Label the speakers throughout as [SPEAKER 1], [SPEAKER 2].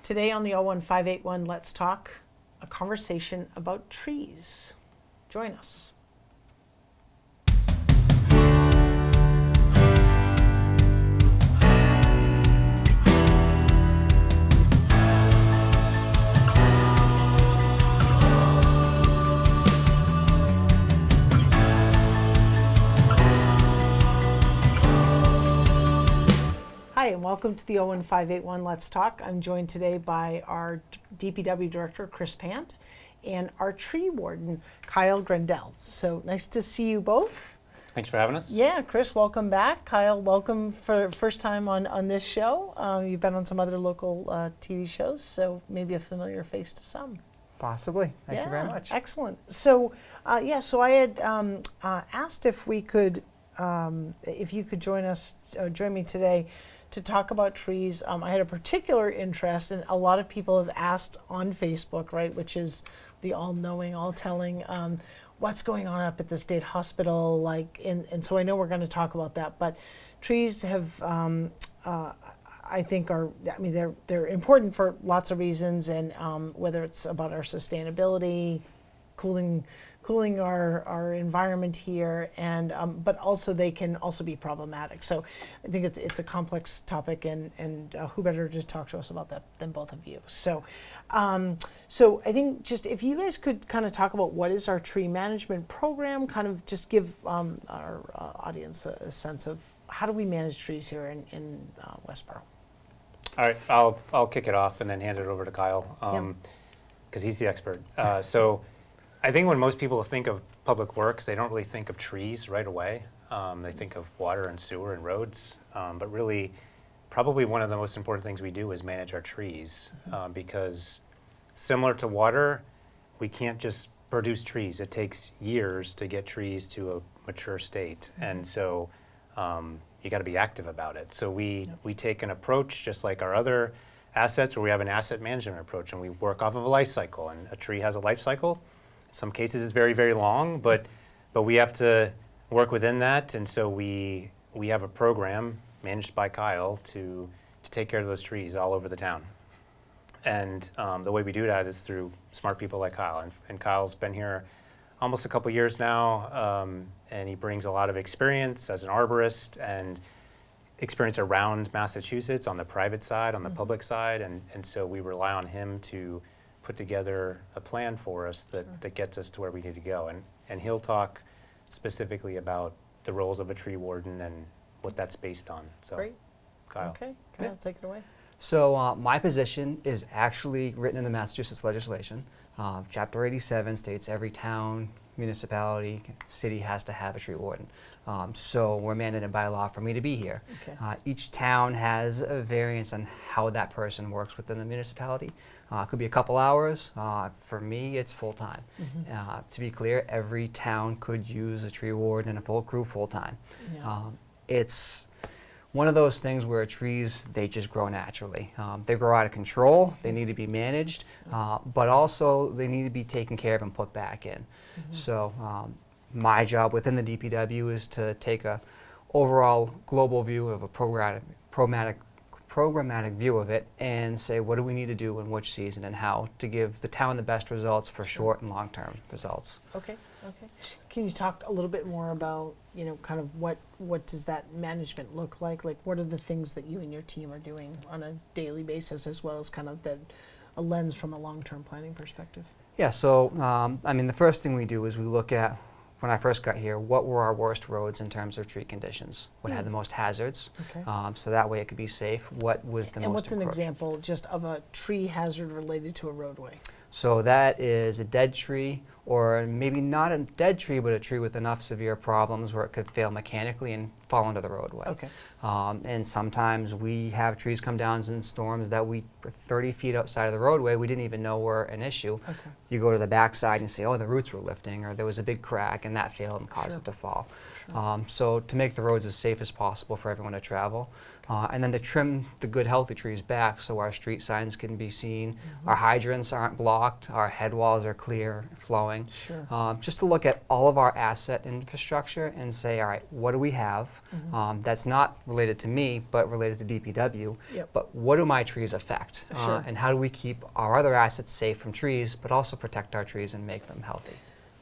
[SPEAKER 1] Today on the 01581 Let's Talk, a conversation about trees. Join us. Hi, and welcome to the 01581 Let's Talk. I'm joined today by our DPW Director, Chris Payant, and our tree warden, Kyle Grendell. So nice to see you both.
[SPEAKER 2] Thanks for having us.
[SPEAKER 1] Yeah, Chris, welcome back. Kyle, welcome for first time on this show. You've been on some other local TV shows, so maybe a familiar face to some.
[SPEAKER 3] Possibly. Thank you very much.
[SPEAKER 1] Excellent. So, so I had asked if we could, if you could join me today to talk about trees. I had a particular interest, and a lot of people have asked on Facebook, right, which is the all-knowing, all-telling, what's going on up at the state hospital, and so I know we're going to talk about that. But trees have, I think, they're important for lots of reasons, and whether it's about our sustainability, cooling our environment here, and but also they can also be problematic. So I think it's a complex topic, and who better to talk to us about that than both of you. So so I think just if you guys could kind of talk about what is our tree management program, kind of just give our audience a sense of how do we manage trees here in Westboro.
[SPEAKER 2] All right, I'll kick it off and then hand it over to Kyle, because he's the expert. So I think when most people think of public works, they don't really think of trees right away. They think of water and sewer and roads, but really probably one of the most important things we do is manage our trees, because similar to water, we can't just produce trees. It takes years to get trees to a mature state, and so you got to be active about it. So we take an approach just like our other assets, where we have an asset management approach, and we work off of a life cycle, and a tree has a life cycle. In some cases it's very, very long, but we have to work within that, and so we have a program managed by Kyle to take care of those trees all over the town. And the way we do that is through smart people like Kyle, and Kyle's been here almost a couple years now, and he brings a lot of experience as an arborist and experience around Massachusetts on the private side, on the public side, and so we rely on him to put together a plan for us that gets us to where we need to go. And he'll talk specifically about the roles of a tree warden and what that's based on. So,
[SPEAKER 1] Great.
[SPEAKER 2] Kyle.
[SPEAKER 1] Okay, Kyle, take it away.
[SPEAKER 3] So my position is actually written in the Massachusetts legislation. Chapter 87 states every town, municipality, city has to have a tree warden. So we're mandated by law for me to be here.
[SPEAKER 1] Okay.
[SPEAKER 3] Each town has a variance on how that person works within the municipality. It could be a couple hours. For me, it's full-time. To be clear, every town could use a tree warden and a full crew full-time.
[SPEAKER 1] Yeah.
[SPEAKER 3] It's one of those things where trees, they just grow naturally. They grow out of control, they need to be managed, but also they need to be taken care of and put back in. So my job within the DPW is to take a overall global view of a programmatic view of it and say what do we need to do in which season and how to give the town the best results for short and long-term results.
[SPEAKER 1] Okay. Can you talk a little bit more about, kind of what does that management look like? Like, what are the things that you and your team are doing on a daily basis, as well as kind of a lens from a long-term planning perspective? Yeah,
[SPEAKER 3] so, the first thing we do is we look at, when I first got here, what were our worst roads in terms of tree conditions? What had the most hazards?
[SPEAKER 1] Okay.
[SPEAKER 3] So that way it could be safe. What was the most
[SPEAKER 1] And what's an
[SPEAKER 3] approach?
[SPEAKER 1] example just of a tree hazard related to a roadway?
[SPEAKER 3] So that is a dead tree, or maybe not a dead tree, but a tree with enough severe problems where it could fail mechanically and fall into the roadway.
[SPEAKER 1] Okay.
[SPEAKER 3] And sometimes we have trees come down in storms that we, 30 feet outside of the roadway, we didn't even know were an issue.
[SPEAKER 1] Okay.
[SPEAKER 3] You go to the backside and say, oh, the roots were lifting, or there was a big crack and that failed and caused it to fall.
[SPEAKER 1] Sure.
[SPEAKER 3] So to make the roads as safe as possible for everyone to travel, and then to trim the good healthy trees back so our street signs can be seen, our hydrants aren't blocked, our head walls are clear, flowing. mowing.
[SPEAKER 1] Sure.
[SPEAKER 3] Just to look at all of our asset infrastructure and say, all right, what do we have that's not related to me, but related to DPW,
[SPEAKER 1] Yep.
[SPEAKER 3] but what do my trees affect?
[SPEAKER 1] Sure.
[SPEAKER 3] And how do we keep our other assets safe from trees, but also protect our trees and make them healthy?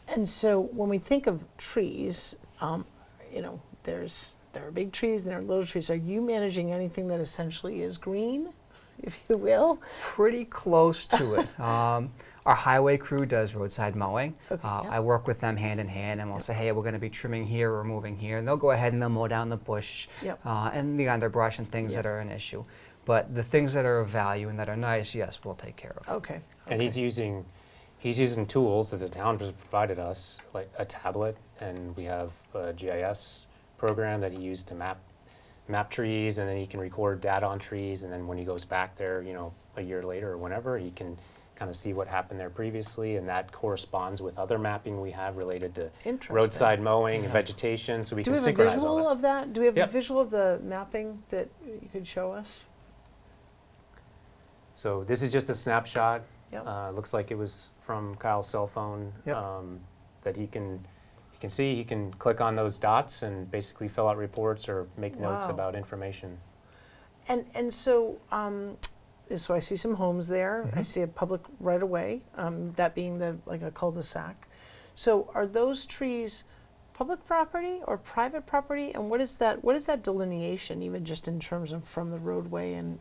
[SPEAKER 1] And so when we think of trees, you know, there are big trees and there are little trees. Are you managing anything that essentially is green, if you will?
[SPEAKER 3] Pretty close to it. Our highway crew does roadside mowing.
[SPEAKER 1] Okay, yeah.
[SPEAKER 3] I work with them hand in hand, and we'll say, hey, we're going to be trimming here or moving here, and they'll go ahead and they'll mow down the bush
[SPEAKER 1] Yep.
[SPEAKER 3] and the underbrush and things
[SPEAKER 1] Yep.
[SPEAKER 3] that are an issue. But the things that are of value and that are nice, yes, we'll take care of.
[SPEAKER 1] Okay.
[SPEAKER 2] And he's using tools that the town has provided us, like a tablet, and we have a GIS program that he used to map trees, and then he can record data on trees, and then when he goes back there, you know, a year later or whenever, he can kind of see what happened there previously, and that corresponds with other mapping we have related to
[SPEAKER 1] Interesting.
[SPEAKER 2] roadside mowing and vegetation, so we
[SPEAKER 1] Do
[SPEAKER 2] can
[SPEAKER 1] we have a
[SPEAKER 2] synchronize all
[SPEAKER 1] visual
[SPEAKER 2] that.
[SPEAKER 1] of that? Do we have
[SPEAKER 2] Yep.
[SPEAKER 1] a visual of the mapping that you could show us?
[SPEAKER 2] So this is just a snapshot.
[SPEAKER 1] Yep.
[SPEAKER 2] Looks like it was from Kyle's cell phone.
[SPEAKER 3] Yep.
[SPEAKER 2] That he can see. He can click on those dots and basically fill out reports or make notes
[SPEAKER 1] Wow.
[SPEAKER 2] about information.
[SPEAKER 1] And so, so I see some homes there. I
[SPEAKER 3] Mhm.
[SPEAKER 1] see a public right of way, that being like a cul-de-sac. So are those trees public property or private property? And what is that delineation, even just in terms of from the roadway and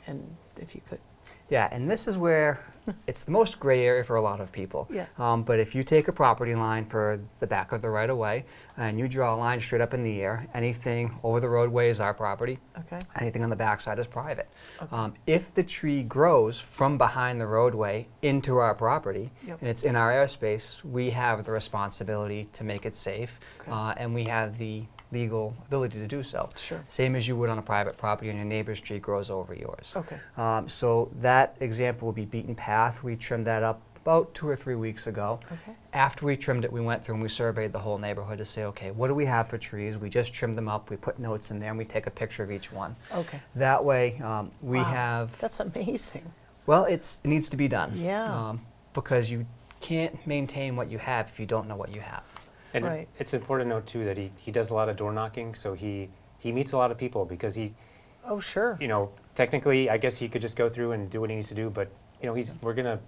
[SPEAKER 1] if you could?
[SPEAKER 3] Yeah, and this is where it's the most gray area for a lot of people.
[SPEAKER 1] Yeah.
[SPEAKER 3] But if you take a property line for the back of the right-of-way and you draw a line straight up in the air, anything over the roadway is our property.
[SPEAKER 1] Okay.
[SPEAKER 3] Anything on the backside is private.
[SPEAKER 1] Okay.
[SPEAKER 3] If the tree grows from behind the roadway into our property,
[SPEAKER 1] Yep.
[SPEAKER 3] and it's in our airspace, we have the responsibility to make it safe,
[SPEAKER 1] Okay.
[SPEAKER 3] and we have the legal ability to do so.
[SPEAKER 1] Sure.
[SPEAKER 3] Same as you would on a private property and your neighbor's tree grows over yours.
[SPEAKER 1] Okay.
[SPEAKER 3] So that example would be beaten path. We trimmed that up about 2 or 3 weeks ago.
[SPEAKER 1] Okay.
[SPEAKER 3] After we trimmed it, we went through and we surveyed the whole neighborhood to say, okay, what do we have for trees? We just trimmed them up. We put notes in there and we take a picture of each one.
[SPEAKER 1] Okay.
[SPEAKER 3] That way, we
[SPEAKER 1] Wow.
[SPEAKER 3] have,
[SPEAKER 1] That's amazing.
[SPEAKER 3] well, it needs to be done.
[SPEAKER 1] Yeah.
[SPEAKER 3] Because you can't maintain what you have if you don't know what you have.
[SPEAKER 2] And
[SPEAKER 1] Right.
[SPEAKER 2] it's important to note too that he does a lot of door knocking, so he meets a lot of people because he,
[SPEAKER 1] Oh, sure.
[SPEAKER 2] you know, technically I guess he could just go through and do what he needs to do, but you know, we're gonna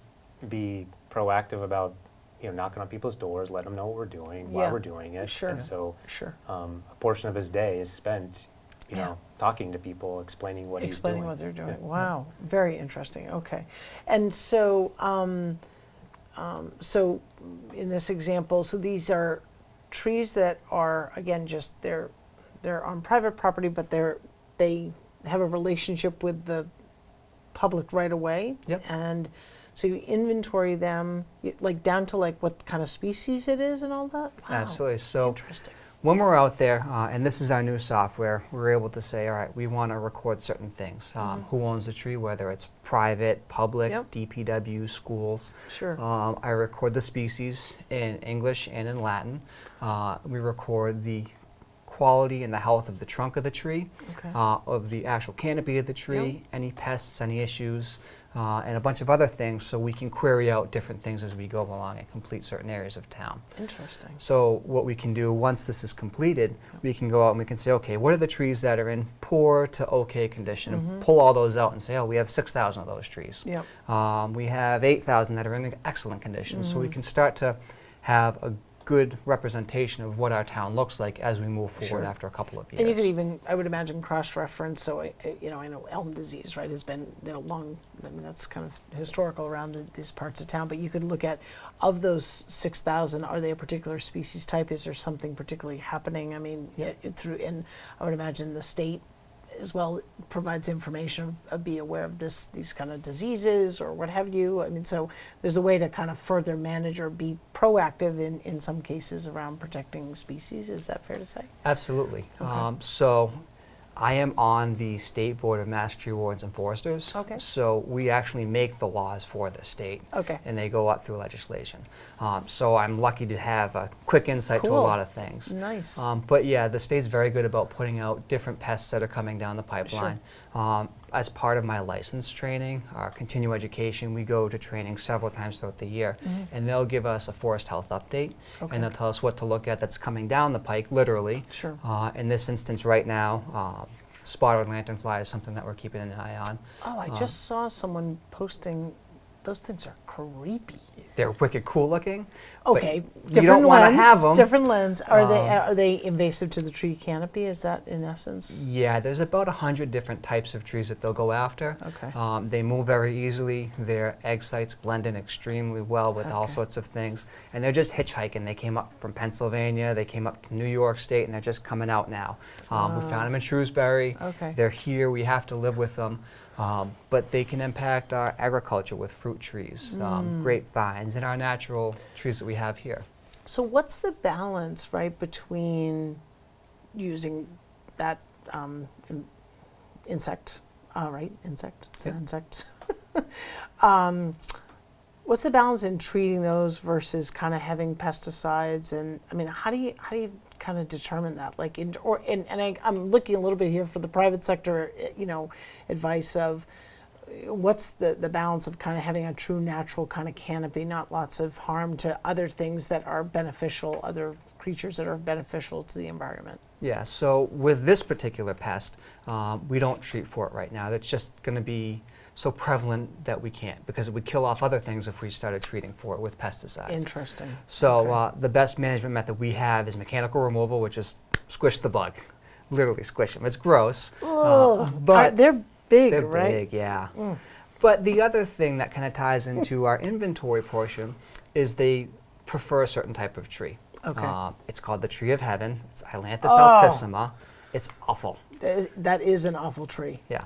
[SPEAKER 2] be proactive about, you know, knocking on people's doors, let them know what we're doing, why
[SPEAKER 1] Yeah.
[SPEAKER 2] we're doing it.
[SPEAKER 1] Sure.
[SPEAKER 2] And so
[SPEAKER 1] Sure.
[SPEAKER 2] a portion of his day is spent, you
[SPEAKER 1] Yeah.
[SPEAKER 2] know, talking to people, explaining what
[SPEAKER 1] Explaining
[SPEAKER 2] he's doing.
[SPEAKER 1] what they're doing.
[SPEAKER 2] Yeah.
[SPEAKER 1] Wow, very interesting. Okay, and so, so in this example, so these are trees that are again just they're on private property, but they have a relationship with the public right of way.
[SPEAKER 3] Yep.
[SPEAKER 1] And so you inventory them, like down to like what kind of species it is and all that. Wow.
[SPEAKER 3] Absolutely. So
[SPEAKER 1] Interesting.
[SPEAKER 3] when we're out there, and this is our new software, we're able to say, all right, we want to record certain things. Who owns the tree, whether it's private, public,
[SPEAKER 1] Yep.
[SPEAKER 3] DPW, schools.
[SPEAKER 1] Sure.
[SPEAKER 3] I record the species in English and in Latin. We record the quality and the health of the trunk of the tree,
[SPEAKER 1] Okay.
[SPEAKER 3] of the actual canopy of the tree, any pests, any issues, and a bunch of other things, so we can query out different things as we go along and complete certain areas of town.
[SPEAKER 1] Interesting.
[SPEAKER 3] So what we can do once this is completed, we can go out and we can say, okay, what are the trees that are in poor to okay condition, and pull all those out and say, oh, we have 6,000 of those trees.
[SPEAKER 1] Yep.
[SPEAKER 3] We have 8,000 that are in excellent condition. So we can start to have a good representation of what our town looks like as we move forward
[SPEAKER 1] Sure.
[SPEAKER 3] after a couple of years.
[SPEAKER 1] And you could even, I would imagine, cross-reference. So, I know elm disease, right, has been long. I mean, that's kind of historical around these parts of town. But you could look at, of those 6,000, are they a particular species type? Is there something particularly happening? I mean, and I would imagine the state as well provides information of be aware of these kind of diseases or what have you. I mean, so there's a way to kind of further manage or be proactive in some cases around protecting species. Is that fair to say?
[SPEAKER 3] Absolutely.
[SPEAKER 1] Okay.
[SPEAKER 3] So I am on the State Board of Mass Tree Wardens and Foresters.
[SPEAKER 1] Okay.
[SPEAKER 3] So we actually make the laws for the state.
[SPEAKER 1] Okay.
[SPEAKER 3] And they go up through legislation. So I'm lucky to have a quick insight to a
[SPEAKER 1] Cool.
[SPEAKER 3] lot of things.
[SPEAKER 1] Nice.
[SPEAKER 3] But yeah, the state's very good about putting out different pests that are coming down the pipeline. As part of my license training, our continuing education, we go to training several times throughout the year, and they'll give us a forest health update,
[SPEAKER 1] Okay.
[SPEAKER 3] and they'll tell us what to look at that's coming down the pike, literally.
[SPEAKER 1] Sure.
[SPEAKER 3] In this instance right now, spotted lanternfly is something that we're keeping an eye on.
[SPEAKER 1] Oh, I just saw someone posting. Those things are creepy.
[SPEAKER 3] They're wicked cool looking. but
[SPEAKER 1] Okay,
[SPEAKER 3] you
[SPEAKER 1] different
[SPEAKER 3] don't want to
[SPEAKER 1] lens.
[SPEAKER 3] have them.
[SPEAKER 1] Different lens. Are they invasive to the tree canopy? Is that in essence?
[SPEAKER 3] Yeah, there's about 100 different types of trees that they'll go after.
[SPEAKER 1] Okay.
[SPEAKER 3] They move very easily. Their egg sites blend in extremely well with all
[SPEAKER 1] Okay.
[SPEAKER 3] sorts of things. And they're just hitchhiking. They came up from Pennsylvania, they came up to New York State, and they're just coming out now. We found them in Shrewsbury.
[SPEAKER 1] Okay.
[SPEAKER 3] They're here, we have to live with them. But they can impact our agriculture with fruit trees, grapevines, and our natural trees that we have here.
[SPEAKER 1] So what's the balance, right, between using that insect, right? Insect. It's an
[SPEAKER 3] Yep.
[SPEAKER 1] insect. What's the balance in treating those versus kind of having pesticides? And I mean, how do you kind of determine that? Like, I'm looking a little bit here for the private sector, advice of what's the balance of kind of having a true natural kind of canopy, not lots of harm to other things that are beneficial, other creatures that are beneficial to the environment.
[SPEAKER 3] Yeah, so with this particular pest, we don't treat for it right now. That's just going to be so prevalent that we can't, because it would kill off other things if we started treating for it with pesticides.
[SPEAKER 1] Interesting.
[SPEAKER 3] So
[SPEAKER 1] Okay.
[SPEAKER 3] the best management method we have is mechanical removal, which is squish the bug, literally squish them. It's gross, but
[SPEAKER 1] They're big,
[SPEAKER 3] they're
[SPEAKER 1] right?
[SPEAKER 3] big, yeah. But the other thing that kind of ties into our inventory portion is they prefer a certain type of tree.
[SPEAKER 1] Okay.
[SPEAKER 3] It's called the tree of heaven. It's Ailanthus
[SPEAKER 1] Oh.
[SPEAKER 3] altissima. It's awful.
[SPEAKER 1] That is an awful tree.
[SPEAKER 3] Yeah.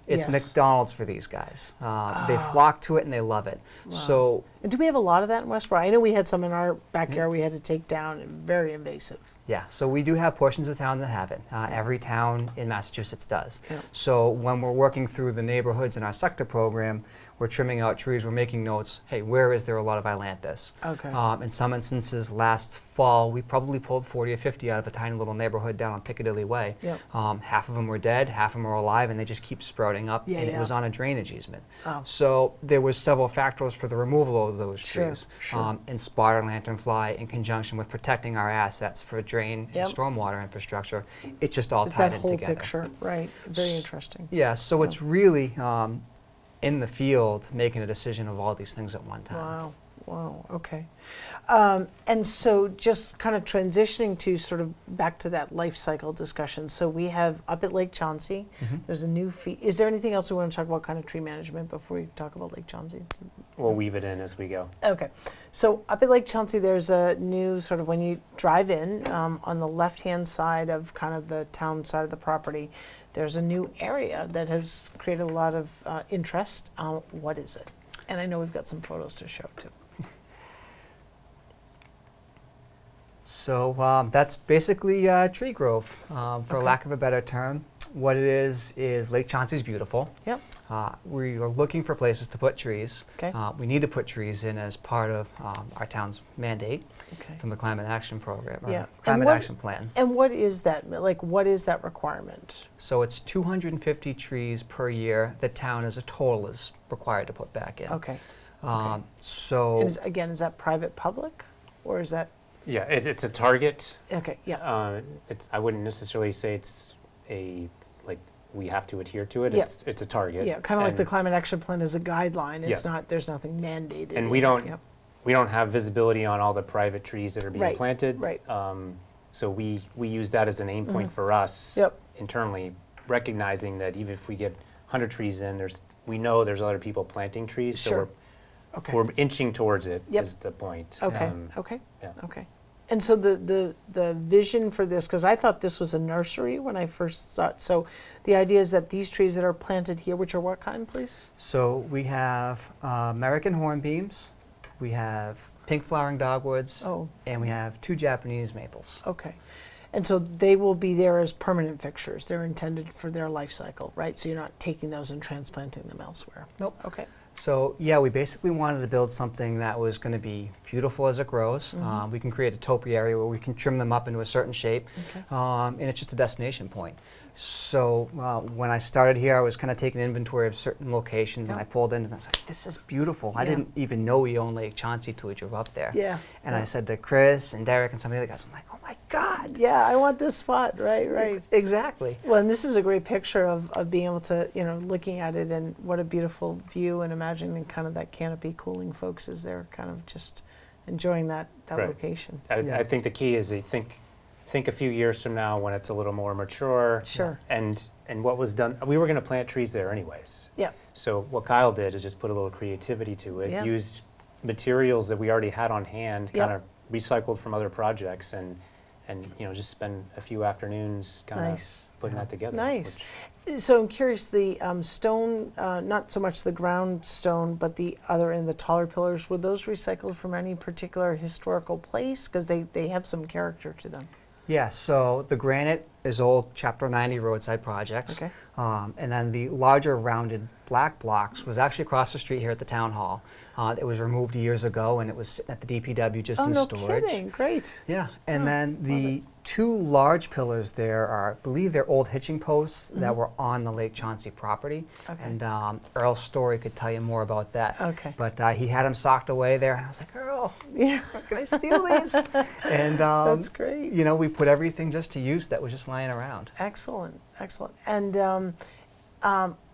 [SPEAKER 3] It's
[SPEAKER 1] Yes.
[SPEAKER 3] McDonald's for these guys. They flock to it and they love it. So
[SPEAKER 1] And do we have a lot of that in Westboro? I know we had some in our backyard we had to take down, very invasive.
[SPEAKER 3] yeah, so we do have portions of town that have it. Every town in Massachusetts does.
[SPEAKER 1] Yeah.
[SPEAKER 3] So when we're working through the neighborhoods in our sector program, we're trimming out trees, we're making notes, hey, where is there a lot of Ailanthus?
[SPEAKER 1] Okay.
[SPEAKER 3] In some instances, last fall, we probably pulled 40 or 50 out of a tiny little neighborhood down on Piccadilly Way.
[SPEAKER 1] Yep.
[SPEAKER 3] Half of them were dead, half of them were alive, and they just keep sprouting up,
[SPEAKER 1] Yeah,
[SPEAKER 3] and it
[SPEAKER 1] yeah.
[SPEAKER 3] was on a drainage easement.
[SPEAKER 1] Oh.
[SPEAKER 3] So there was several factors for the removal of those
[SPEAKER 1] Sure,
[SPEAKER 3] trees.
[SPEAKER 1] sure.
[SPEAKER 3] And spotted lanternfly, in conjunction with protecting our assets for drain
[SPEAKER 1] Yep.
[SPEAKER 3] and stormwater infrastructure, it's just all
[SPEAKER 1] It's
[SPEAKER 3] tied
[SPEAKER 1] that
[SPEAKER 3] in
[SPEAKER 1] whole
[SPEAKER 3] together.
[SPEAKER 1] picture, right? Very interesting.
[SPEAKER 3] Yeah, so it's really in the field making a decision of all these things at one time.
[SPEAKER 1] Wow, wow, okay. And so just kind of transitioning to sort of back to that life cycle discussion. So we have up at Lake Chauncy, there's a new fee. Is there anything else we want to talk about kind of tree management before we talk about Lake Chauncy?
[SPEAKER 2] We'll weave it in as we go.
[SPEAKER 1] Okay, so up at Lake Chauncy, there's a new sort of, when you drive in, on the left-hand side of kind of the town side of the property, there's a new area that has created a lot of interest. What is it? And I know we've got some photos to show too.
[SPEAKER 3] So that's basically tree growth, for
[SPEAKER 1] Okay.
[SPEAKER 3] lack of a better term. What it is Lake Chauncey's beautiful.
[SPEAKER 1] Yep.
[SPEAKER 3] We are looking for places to put trees.
[SPEAKER 1] Okay.
[SPEAKER 3] We need to put trees in as part of our town's mandate
[SPEAKER 1] Okay.
[SPEAKER 3] from the Climate Action Program, or
[SPEAKER 1] Yeah. And
[SPEAKER 3] Climate
[SPEAKER 1] what-
[SPEAKER 3] Action Plan.
[SPEAKER 1] And what is that? Like, what is that requirement?
[SPEAKER 3] So it's 250 trees per year the town as a total is required to put back in.
[SPEAKER 1] Okay.
[SPEAKER 3] So
[SPEAKER 1] And is that private, public, or is that?
[SPEAKER 2] Yeah, it's a target.
[SPEAKER 1] Okay. Yeah.
[SPEAKER 2] I wouldn't necessarily say it's we have to adhere to it.
[SPEAKER 1] Yeah.
[SPEAKER 2] It's a target.
[SPEAKER 1] Yeah. Kind of like the
[SPEAKER 2] And-
[SPEAKER 1] Climate Action Plan is a guideline. It's
[SPEAKER 2] Yeah.
[SPEAKER 1] not. There's nothing mandated.
[SPEAKER 2] And
[SPEAKER 1] in
[SPEAKER 2] we
[SPEAKER 1] it.
[SPEAKER 2] don't
[SPEAKER 1] Yep.
[SPEAKER 2] we don't have visibility on all the private trees that are being
[SPEAKER 1] Right,
[SPEAKER 2] planted.
[SPEAKER 1] right.
[SPEAKER 2] So we use that as an aim point for us
[SPEAKER 1] Yep.
[SPEAKER 2] internally, recognizing that even if we get 100 trees in, we know there's other people planting trees.
[SPEAKER 1] Sure.
[SPEAKER 2] So
[SPEAKER 1] Okay.
[SPEAKER 2] we're inching towards it.
[SPEAKER 1] Yep.
[SPEAKER 2] Is the point.
[SPEAKER 1] Okay. Okay.
[SPEAKER 2] yeah.
[SPEAKER 1] Okay. And so the vision for this, because I thought this was a nursery when I first saw it. So the idea is that these trees that are planted here, which are what kind, please?
[SPEAKER 3] So we have American hornbeams, we have pink flowering dogwoods,
[SPEAKER 1] Oh.
[SPEAKER 3] and we have 2 Japanese maples.
[SPEAKER 1] Okay. And so they will be there as permanent fixtures. They're intended for their life cycle, right? So you're not taking those and transplanting them elsewhere.
[SPEAKER 3] Nope.
[SPEAKER 1] Okay.
[SPEAKER 3] So yeah, we basically wanted to build something that was going to be beautiful as it grows. We can create a topiary where we can trim them up into a certain shape,
[SPEAKER 1] Okay.
[SPEAKER 3] and it's just a destination point. So when I started here, I was kind of taking inventory of certain locations, and I pulled in and I was like, this is beautiful. I didn't even know we owned Lake Chauncy till we drove up there.
[SPEAKER 1] Yeah.
[SPEAKER 3] And I said to Chris and Derek and some of the other guys, I'm like, oh my God.
[SPEAKER 1] Yeah, I want this spot. Right.
[SPEAKER 3] Exactly.
[SPEAKER 1] Well, and this is a great picture of being able to, looking at it, and what a beautiful view, and imagining kind of that canopy cooling folks as they're kind of just enjoying that
[SPEAKER 2] Right.
[SPEAKER 1] location.
[SPEAKER 2] I think the key is think a few years from now when it's a little more mature.
[SPEAKER 1] Sure.
[SPEAKER 2] And what was done, we were going to plant trees there anyways.
[SPEAKER 1] Yeah.
[SPEAKER 2] So what Kyle did is just put a little creativity to it,
[SPEAKER 1] Yeah.
[SPEAKER 2] used materials that we already had on hand,
[SPEAKER 1] Yep.
[SPEAKER 2] kind of recycled from other projects, and just spend a few afternoons kind of
[SPEAKER 1] Nice.
[SPEAKER 2] putting that together.
[SPEAKER 1] Nice.
[SPEAKER 2] which-
[SPEAKER 1] So I'm curious, the stone, not so much the ground stone, but the other and the taller pillars, were those recycled from any particular historical place? Because they have some character to them.
[SPEAKER 3] Yeah, so the granite is old Chapter 90 roadside projects.
[SPEAKER 1] Okay.
[SPEAKER 3] And then the larger rounded black blocks was actually across the street here at the town hall. It was removed years ago, and it was at the DPW just
[SPEAKER 1] Oh,
[SPEAKER 3] in
[SPEAKER 1] no
[SPEAKER 3] storage.
[SPEAKER 1] kidding. Great.
[SPEAKER 3] Yeah, and
[SPEAKER 1] Oh,
[SPEAKER 3] then the two large pillars there are, I believe they're old hitching posts that were on the Lake Chauncy property.
[SPEAKER 1] Okay.
[SPEAKER 3] And Earl Story could tell you more about that.
[SPEAKER 1] Okay.
[SPEAKER 3] But he had them socked away there, and I was like, Earl,
[SPEAKER 1] Yeah.
[SPEAKER 3] can I steal these? And
[SPEAKER 1] That's great.
[SPEAKER 3] we put everything just to use that was just lying around.
[SPEAKER 1] Excellent. Excellent. And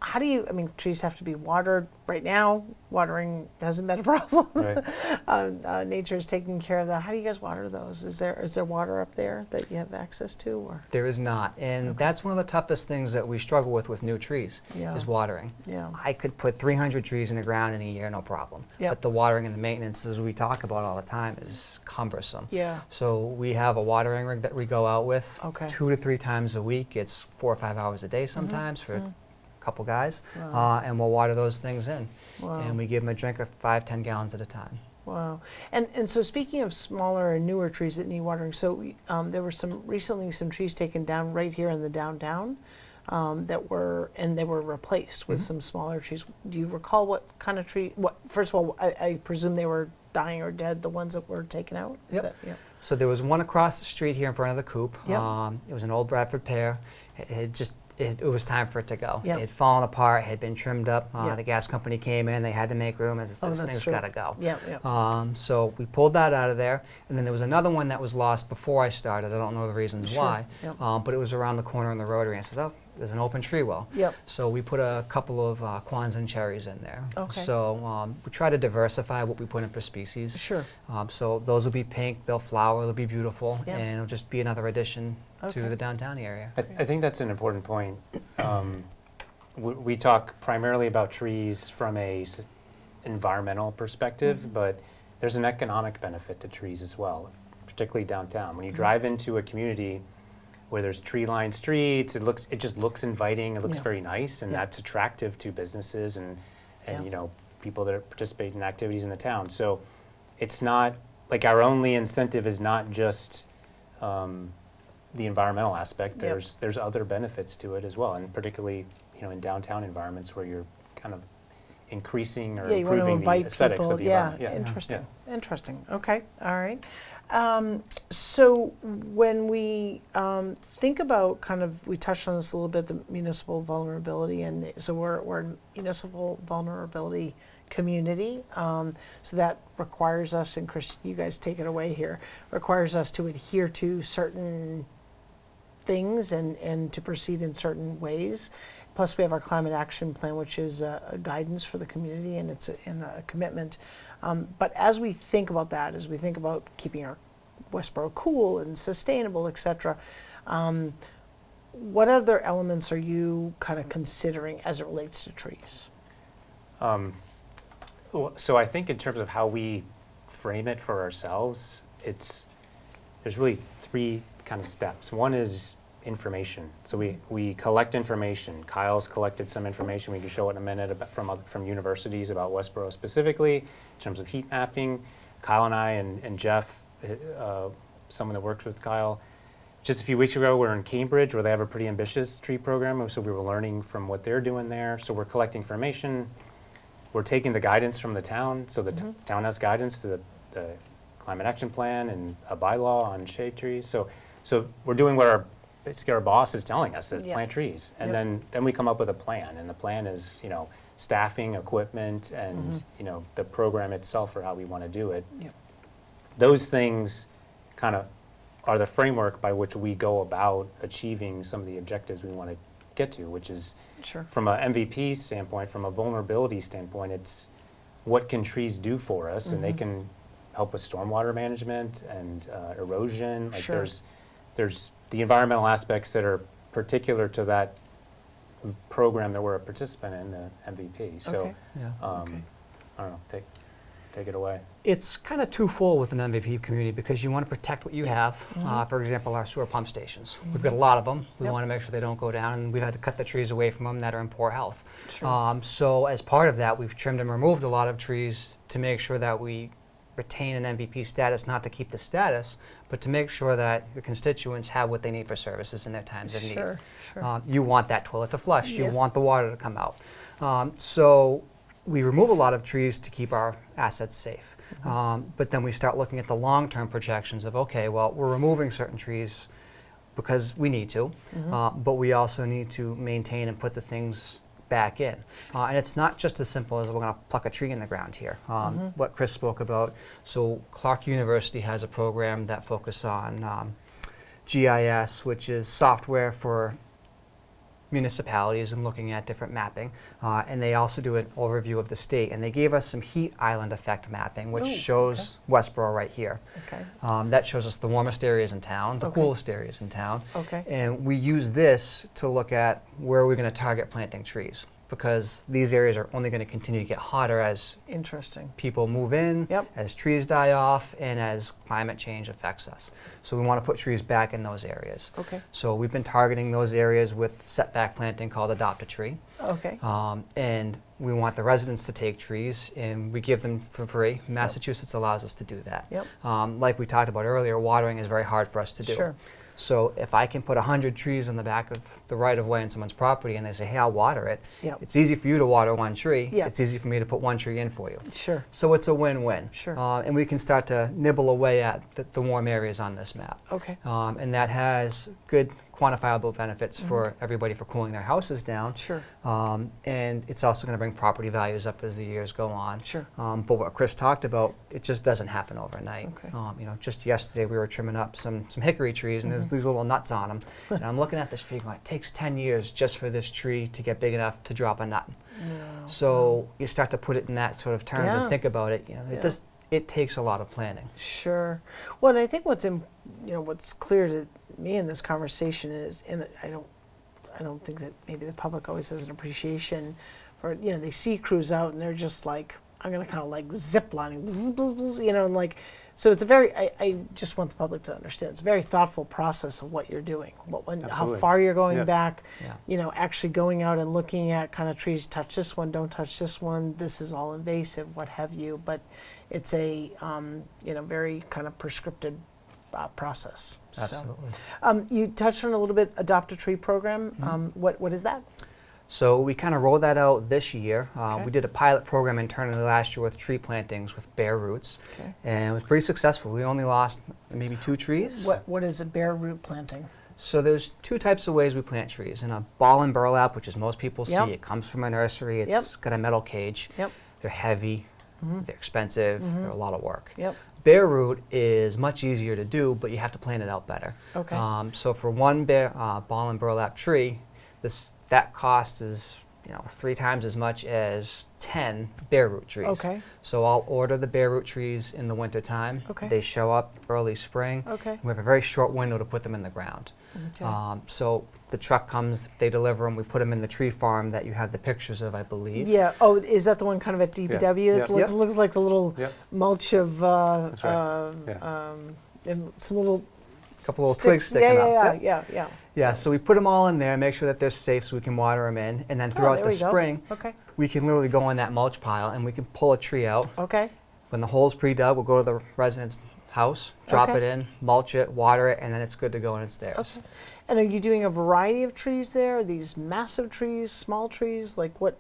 [SPEAKER 1] how do you, trees have to be watered right now. Watering hasn't been a problem.
[SPEAKER 2] Right.
[SPEAKER 1] Nature is taking care of that. How do you guys water those? Is there water up there that you have access to? Or?
[SPEAKER 3] There is not, and that's one of the toughest things that we struggle with new trees,
[SPEAKER 1] Yeah.
[SPEAKER 3] is watering.
[SPEAKER 1] Yeah.
[SPEAKER 3] I could put 300 trees in the ground in a year, no problem.
[SPEAKER 1] Yep.
[SPEAKER 3] But the watering and the maintenance, as we talk about all the time, is cumbersome.
[SPEAKER 1] Yeah.
[SPEAKER 3] So we have a watering rig that we go out with
[SPEAKER 1] Okay.
[SPEAKER 3] 2 to 3 times a week. It's 4 or 5 hours a day sometimes for a couple guys,
[SPEAKER 1] Wow.
[SPEAKER 3] and we'll water those things in.
[SPEAKER 1] Wow.
[SPEAKER 3] And we give them a drink of 5-10 gallons at a time.
[SPEAKER 1] Wow. And so speaking of smaller and newer trees that need watering, so there were recently some trees taken down right here in the downtown they were replaced with some smaller trees. Do you recall what kind of tree? First of all, I presume they were dying or dead, the ones that were taken out?
[SPEAKER 3] Yep.
[SPEAKER 1] Yep.
[SPEAKER 3] So there was one across the street here in front of the coop.
[SPEAKER 1] Yep.
[SPEAKER 3] It was an old Bradford pear. It was time for it to go.
[SPEAKER 1] Yep.
[SPEAKER 3] It had fallen apart, had been trimmed up.
[SPEAKER 1] Yep.
[SPEAKER 3] The gas company came in, they had to make room. This
[SPEAKER 1] that's
[SPEAKER 3] thing's
[SPEAKER 1] true.
[SPEAKER 3] got to go.
[SPEAKER 1] Yep. Yep.
[SPEAKER 3] So we pulled that out of there, and then there was another one that was lost before I started. I don't know the reasons
[SPEAKER 1] Sure.
[SPEAKER 3] why,
[SPEAKER 1] Yep.
[SPEAKER 3] but it was around the corner in the rotary, and I said, oh, there's an open tree well.
[SPEAKER 1] Yep.
[SPEAKER 3] So we put a couple of Kwanzaa cherries in there.
[SPEAKER 1] Okay.
[SPEAKER 3] So we try to diversify what we put in for species.
[SPEAKER 1] Sure.
[SPEAKER 3] So those will be pink, they'll flower, they'll be beautiful,
[SPEAKER 1] Yep.
[SPEAKER 3] and it'll just be another addition
[SPEAKER 1] Okay.
[SPEAKER 3] to the downtown area.
[SPEAKER 2] I think that's an important point. We talk primarily about trees from a environmental perspective, but there's an economic benefit to trees as well, particularly downtown. When you drive into a community where there's tree-lined streets, it just looks inviting. It looks
[SPEAKER 1] Yeah.
[SPEAKER 2] very nice, and
[SPEAKER 1] Yeah.
[SPEAKER 2] that's attractive to businesses and
[SPEAKER 1] Yeah.
[SPEAKER 2] people that participate in activities in the town. So it's not like our only incentive is not just the environmental aspect.
[SPEAKER 1] Yep.
[SPEAKER 2] There's other benefits to it as well, and particularly in downtown environments where you're kind of increasing or
[SPEAKER 1] Yeah, you want to
[SPEAKER 2] improving the
[SPEAKER 1] invite
[SPEAKER 2] aesthetics
[SPEAKER 1] people.
[SPEAKER 2] of the
[SPEAKER 1] Yeah,
[SPEAKER 2] environment.
[SPEAKER 1] interesting. Interesting. Okay, all right. So when we think about we touched on this a little bit, the municipal vulnerability, and so we're a municipal vulnerability community. So that requires us, and Chris, you guys take it away here, requires us to adhere to certain things and to proceed in certain ways. Plus, we have our climate action plan, which is a guidance for the community, and it's a commitment. But as we think about that, as we think about keeping our Westboro cool and sustainable, et cetera, what other elements are you kind of considering as it relates to trees?
[SPEAKER 2] So I think in terms of how we frame it for ourselves, there's really 3 kind of steps. One is information. So we collect information. Kyle's collected some information. We can show it in a minute from universities about Westboro specifically in terms of heat mapping. Kyle and I and Jeff, someone that works with Kyle, just a few weeks ago, we were in Cambridge, where they have a pretty ambitious tree program, so we were learning from what they're doing there. So we're collecting information. We're taking the guidance from the town, so the town has guidance to the climate action plan and a bylaw on shade trees. So we're doing what basically our boss is telling us, that plant trees. And then we come up with a plan, and the plan is, staffing, equipment, and, the program itself for how we want to do it. Those things kind of are the framework by which we go about achieving some of the objectives we want to get to, which is from an MVP standpoint, from a vulnerability standpoint, it's what can trees do for us, and they can help with stormwater management and erosion. Like there's the environmental aspects that are particular to that program that we're a participant in, the MVP. So I don't know, take it away.
[SPEAKER 3] It's kind of twofold with an MVP community because you want to protect what you have. For example, our sewer pump stations. We've got a lot of them. We want to make sure they don't go down, and we've had to cut the trees away from them that are in poor health. So as part of that, we've trimmed and removed a lot of trees to make sure that we retain an MVP status, not to keep the status, but to make sure that your constituents have what they need for services in their times of need. You want that toilet to flush. You want the water to come out. So we remove a lot of trees to keep our assets safe. But then we start looking at the long-term projections of, okay, well, we're removing certain trees because we need to, but we also need to maintain and put the things back in. And it's not just as simple as we're going to pluck a tree in the ground here. What Chris spoke about, so Clark University has a program that focuses on GIS, which is software for municipalities and looking at different mapping. And they also do an overview of the state. And they gave us some heat island effect mapping, which shows Westboro right here. That shows us the warmest areas in town, the coolest areas in town. And we use this to look at where we're going to target planting trees, because these areas are only going to continue to get hotter as people move in, as trees die off, and as climate change affects us. So we want to put trees back in those areas. So we've been targeting those areas with setback planting called Adopt a Tree. And we want the residents to take trees, and we give them for free. Massachusetts allows us to do that. Like we talked about earlier, watering is very hard for us to do. So if I can put 100 trees on the back of the right-of-way in someone's property and they say, hey, I'll water it, it's easy for you to water one tree. It's easy for me to put one tree in for you. So it's a win-win. And we can start to nibble away at the warm areas on this map. And that has good quantifiable benefits for everybody for cooling their houses down. And it's also going to bring property values up as the years go on. But what Chris talked about, it just doesn't happen overnight. Just yesterday we were trimming up some hickory trees, and there's these little nuts on them. And I'm looking at this tree going, it takes 10 years just for this tree to get big enough to drop a nut. So you start to put it in that sort of terms and think about it. It takes a lot of planning.
[SPEAKER 1] Well, and I think what's clear to me in this conversation is, and I don't think that maybe the public always has an appreciation for, they see crews out and they're just like, I'm going to kind of like zip lining, and like, so it's a very, I just want the public to understand, it's a very thoughtful process of what you're doing, how far you're going back, actually going out and looking at kind of trees, touch this one, don't touch this one, this is all invasive, what have you, but it's a, very kind of prescripted process.
[SPEAKER 3] Absolutely.
[SPEAKER 1] So, you touched on a little bit Adopt a Tree program. What is that?
[SPEAKER 3] So we kind of rolled that out this year. We did a pilot program internally last year with tree plantings with bare roots, and it was pretty successful. We only lost maybe 2 trees.
[SPEAKER 1] What is a bare root planting?
[SPEAKER 3] So there's 2 types of ways we plant trees. In a ball and burlap, which is most people see, it comes from a nursery. It's got a metal cage. They're heavy. They're expensive. They're a lot of work. Bare root is much easier to do, but you have to plan it out better. So for one ball and burlap tree, that cost is 3 times as much as 10 bare root trees. So I'll order the bare root trees in the winter time. They show up early spring. We have a very short window to put them in the ground. So the truck comes, they deliver them, we put them in the tree farm that you have the pictures of, I believe.
[SPEAKER 1] Oh, is that the one kind of at DPW? It looks like the little mulch of
[SPEAKER 2] That's right.
[SPEAKER 1] and some little
[SPEAKER 3] couple little twigs sticking up.
[SPEAKER 1] Yeah.
[SPEAKER 3] So we put them all in there, make sure that they're safe so we can water them in, and then throughout the spring, we can literally go on that mulch pile and we can pull a tree out. When the hole's pre-dug, we'll go to the resident's house, drop
[SPEAKER 1] Okay.
[SPEAKER 3] it in, mulch it, water it, and then it's good to go and it's theirs.
[SPEAKER 1] Okay. And are you doing a variety of trees there? Are these massive trees, small trees? Like what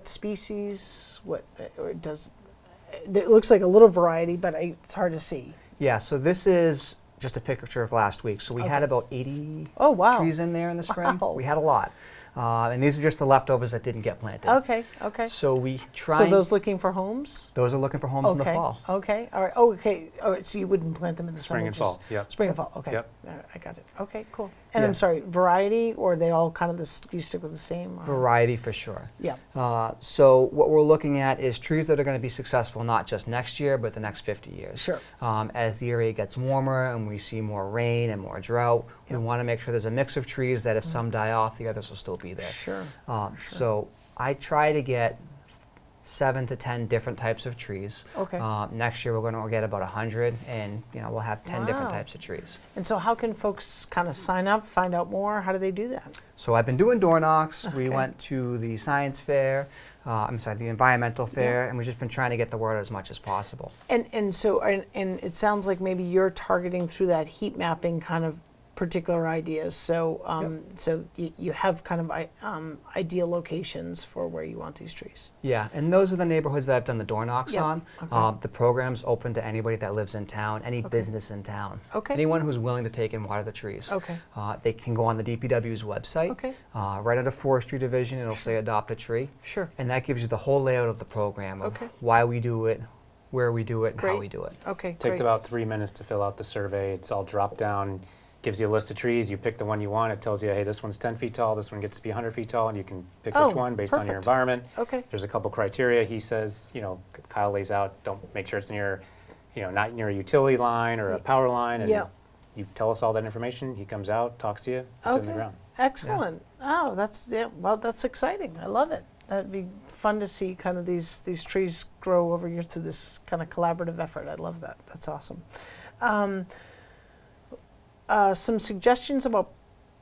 [SPEAKER 1] species? Or it looks like a little variety, but it's hard to see.
[SPEAKER 3] Yeah, so this is just a picture of last week. So we had
[SPEAKER 1] Okay.
[SPEAKER 3] about 80
[SPEAKER 1] Oh, wow.
[SPEAKER 3] trees in there in the spring.
[SPEAKER 1] Wow.
[SPEAKER 3] We had a lot. And these are just the leftovers that didn't get planted.
[SPEAKER 1] Okay. Okay.
[SPEAKER 3] So we try.
[SPEAKER 1] So those looking for homes?
[SPEAKER 3] Those are looking for homes in the
[SPEAKER 1] Okay.
[SPEAKER 3] fall.
[SPEAKER 1] Okay. All right. Oh, okay. All right. So you wouldn't plant them in the
[SPEAKER 2] Spring
[SPEAKER 1] summer?
[SPEAKER 2] and fall,
[SPEAKER 1] just
[SPEAKER 2] yep.
[SPEAKER 1] Spring and fall. Okay.
[SPEAKER 2] Yep.
[SPEAKER 1] I got it. Okay. Cool. And
[SPEAKER 3] Yeah.
[SPEAKER 1] I'm sorry, variety, or are they all kind of this? Do you stick with the same? Or?
[SPEAKER 3] Variety for sure.
[SPEAKER 1] Yeah.
[SPEAKER 3] So what we're looking at is trees that are going to be successful not just next year, but the next 50 years.
[SPEAKER 1] Sure.
[SPEAKER 3] As the area gets warmer and we see more rain and more drought, we
[SPEAKER 1] Yep.
[SPEAKER 3] want to make sure there's a mix of trees that if some die off, the others will still be there.
[SPEAKER 1] Sure.
[SPEAKER 3] So I try to get 7 to 10 different types of trees.
[SPEAKER 1] Okay.
[SPEAKER 3] Next year we're going to get about 100, and we'll have 10 different
[SPEAKER 1] Wow.
[SPEAKER 3] types of trees.
[SPEAKER 1] And so how can folks kind of sign up, find out more? How do they do that?
[SPEAKER 3] So I've been doing door knocks. We
[SPEAKER 1] Okay.
[SPEAKER 3] went to the science fair, the environmental fair, and we've just been trying to get the word as much as possible.
[SPEAKER 1] And it sounds like maybe you're targeting through that heat mapping kind of particular ideas. So you have kind of ideal locations for where you want these trees.
[SPEAKER 3] Yeah, and those are the neighborhoods that I've done the door knocks
[SPEAKER 1] Yep.
[SPEAKER 3] on.
[SPEAKER 1] Okay.
[SPEAKER 3] The program's open to anybody that lives in town, any business in town.
[SPEAKER 1] Okay.
[SPEAKER 3] Anyone who's willing to take and water the trees.
[SPEAKER 1] Okay.
[SPEAKER 3] They can go on the DPW's website.
[SPEAKER 1] Okay.
[SPEAKER 3] Right under Forestry Division, it'll say adopt a tree.
[SPEAKER 1] Sure.
[SPEAKER 3] And that gives you the whole layout of the program of
[SPEAKER 1] Okay.
[SPEAKER 3] why we do it, where we do it, and how
[SPEAKER 1] Great.
[SPEAKER 3] we do it.
[SPEAKER 1] Okay.
[SPEAKER 2] Takes
[SPEAKER 1] great.
[SPEAKER 2] about 3 minutes to fill out the survey. It's all drop down, gives you a list of trees. You pick the one you want. It tells you, hey, this one's 10 feet tall, this one gets to be 100 feet tall, and you can pick
[SPEAKER 1] Oh,
[SPEAKER 2] which one based on your
[SPEAKER 1] perfect.
[SPEAKER 2] environment.
[SPEAKER 1] Okay.
[SPEAKER 2] There's a couple criteria. He says, Kyle lays out, don't make sure it's near, not near a utility line or a power line. And
[SPEAKER 1] Yeah.
[SPEAKER 2] you tell us all that information. He comes out, talks to you, it's in the
[SPEAKER 1] Okay.
[SPEAKER 2] ground.
[SPEAKER 1] Excellent. Oh, that's exciting. I love it. That'd be fun to see kind of these trees grow over here through this kind of collaborative effort. I love that. That's awesome. Some suggestions about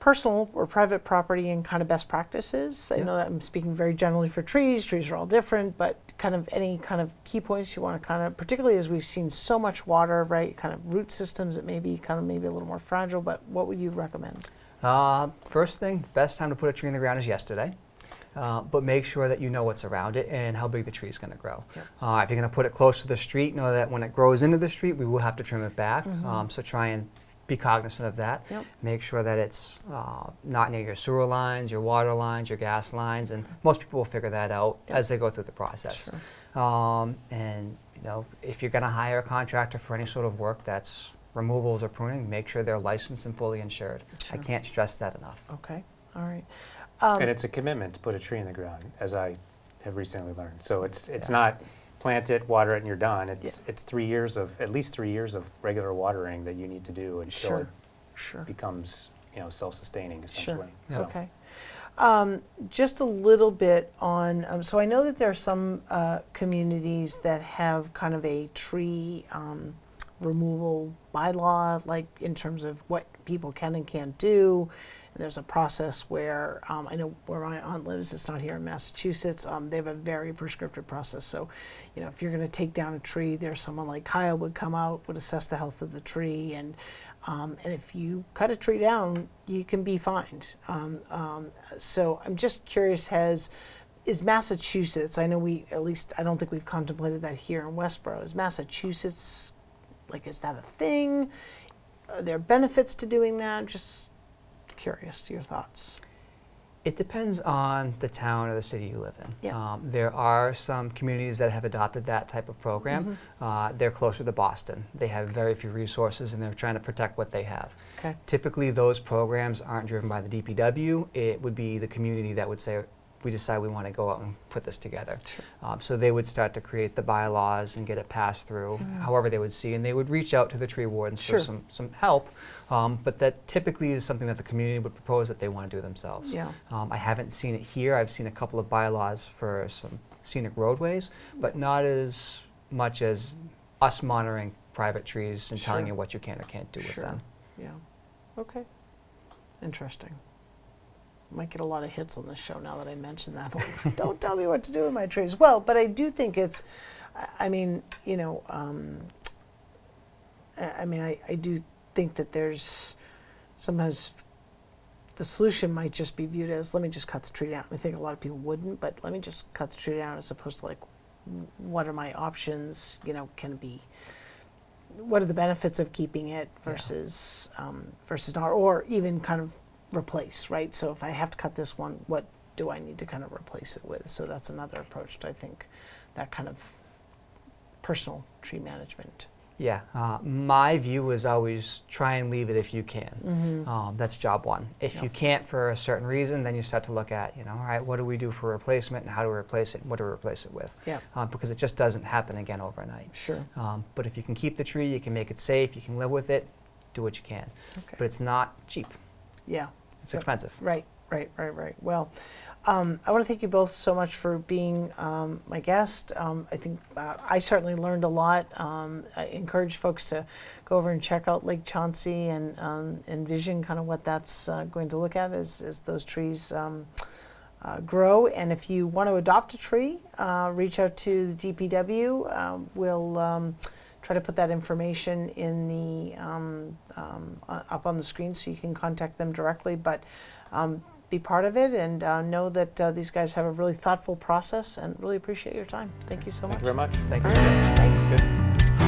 [SPEAKER 1] personal or private property and kind of best practices. I know that I'm speaking very generally for trees. Trees are all different, but kind of any kind of key points you want to kind of, particularly as we've seen so much water, right? Kind of root systems that may be kind of maybe a little more fragile, but what would you recommend?
[SPEAKER 3] First thing, the best time to put a tree in the ground is yesterday. But make sure that you know what's around it and how big the tree is going to grow.
[SPEAKER 1] Yep.
[SPEAKER 3] If you're going to put it close to the street, know that when it grows into the street, we will have to trim it back. So try and be cognizant of that.
[SPEAKER 1] Yep.
[SPEAKER 3] Make sure that it's not near your sewer lines, your water lines, your gas lines, and most people will figure that out
[SPEAKER 1] Yep.
[SPEAKER 3] as they go through the process.
[SPEAKER 1] Sure.
[SPEAKER 3] And if you're going to hire a contractor for any sort of work that's removals or pruning, make sure they're licensed and fully insured.
[SPEAKER 1] Sure.
[SPEAKER 3] I can't stress that enough.
[SPEAKER 1] Okay. All right.
[SPEAKER 2] And it's a commitment to put a tree in the ground, as I have recently learned. So it's not plant it, water it, and you're done. It's 3 years at least 3 years of regular watering that you need to do until
[SPEAKER 1] Sure.
[SPEAKER 2] it
[SPEAKER 1] Sure.
[SPEAKER 2] becomes self-sustaining essentially.
[SPEAKER 1] Sure.
[SPEAKER 2] So
[SPEAKER 1] Okay. Just a little bit on, so I know that there are some communities that have kind of a tree removal bylaw, like in terms of what people can and can't do. There's a process where, I know where my aunt lives, it's not here in Massachusetts, they have a very prescriptive process. So, if you're going to take down a tree, there's someone like Kyle would come out, would assess the health of the tree, and if you cut a tree down, you can be fined. So I'm just curious, is Massachusetts, I know I don't think we've contemplated that here in Westboro, is Massachusetts, is that a thing? Are there benefits to doing that? Just curious to your thoughts.
[SPEAKER 3] It depends on the town or the city you live in.
[SPEAKER 1] Yeah.
[SPEAKER 3] There are some communities that have adopted that type of program. They're closer to Boston. They have very few resources and they're trying to protect what they have.
[SPEAKER 1] Okay.
[SPEAKER 3] Typically those programs aren't driven by the DPW. It would be the community that would say, we decide we want to go out and put this together.
[SPEAKER 1] Sure.
[SPEAKER 3] So they would start to create the bylaws and get it passed through, however they would see, and they would reach out to the tree wardens
[SPEAKER 1] Sure.
[SPEAKER 3] for some help, but that typically is something that the community would propose that they want to do themselves.
[SPEAKER 1] Yeah.
[SPEAKER 3] I haven't seen it here. I've seen a couple of bylaws for some scenic roadways, but not as much as us monitoring private trees and telling
[SPEAKER 1] Sure.
[SPEAKER 3] you what you can or can't do with
[SPEAKER 1] Sure.
[SPEAKER 3] them.
[SPEAKER 1] Yeah. Okay. Interesting. Might get a lot of hits on this show now that I mentioned that. But don't tell me what to do with my trees. Well, but I do think it's, I mean, I do think that there's sometimes the solution might just be viewed as, let me just cut the tree down. I think a lot of people wouldn't, but let me just cut the tree down, as opposed to like, what are my options? You know, can it be, what are the benefits of keeping it versus versus not, or even kind of replace, right? So if I have to cut this one, what do I need to kind of replace it with? So that's another approach to, I think, that kind of personal tree management.
[SPEAKER 3] Yeah, my view is always try and leave it if you can. That's job one. If you can't for a certain reason, then you start to look at, all right, what do we do for replacement, and how do we replace it, and what do we replace it with?
[SPEAKER 1] Yeah.
[SPEAKER 3] Because it just doesn't happen again overnight.
[SPEAKER 1] Sure.
[SPEAKER 3] But if you can keep the tree, you can make it safe, you can live with it, do what you can.
[SPEAKER 1] Okay.
[SPEAKER 3] But it's not cheap.
[SPEAKER 1] Yeah.
[SPEAKER 3] It's expensive.
[SPEAKER 1] Right. Well, I want to thank you both so much for being my guest. I think I certainly learned a lot. I encourage folks to go over and check out Lake Chauncy and envision kind of what that's going to look at as those trees grow. And if you want to adopt a tree, reach out to the DPW. We'll try to put that information in the up on the screen so you can contact them directly. But be part of it, and know that these guys have a really thoughtful process, and really appreciate your time. Thank you so much.
[SPEAKER 2] Thank you very much.
[SPEAKER 3] Thank you.
[SPEAKER 1] All right, thanks.
[SPEAKER 2] Good.